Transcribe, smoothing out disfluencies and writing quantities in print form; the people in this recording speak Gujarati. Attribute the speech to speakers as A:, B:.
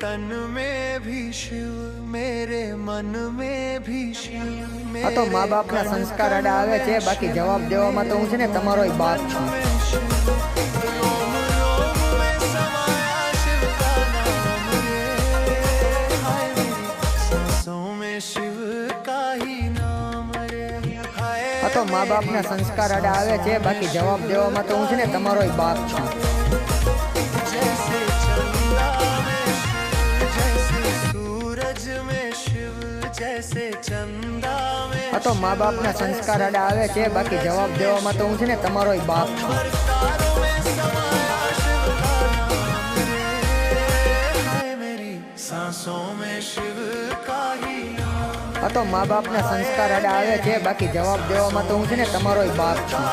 A: तन में भी शिव, मेरे मन में भी शिव।
B: આ તો મા બાપના સંસ્કાર આડા આવે છે, બાકી જવાબ દેવામાં તો હું છે ને તમારો બાપ છું। આ તો મા બાપના સંસ્કાર આડા આવે છે, બાકી જવાબ દેવામાં તો હું છે ને તમારો બાપ છું। આ તો મા બાપના સંસ્કાર આડા આવે છે, બાકી જવાબ દેવામાં તો હું છે ને તમારો બાપ છું। આ તો મા બાપના સંસ્કાર આડા આવે છે, બાકી જવાબ દેવામાં તો હું છે ને તમારો બાપ છું।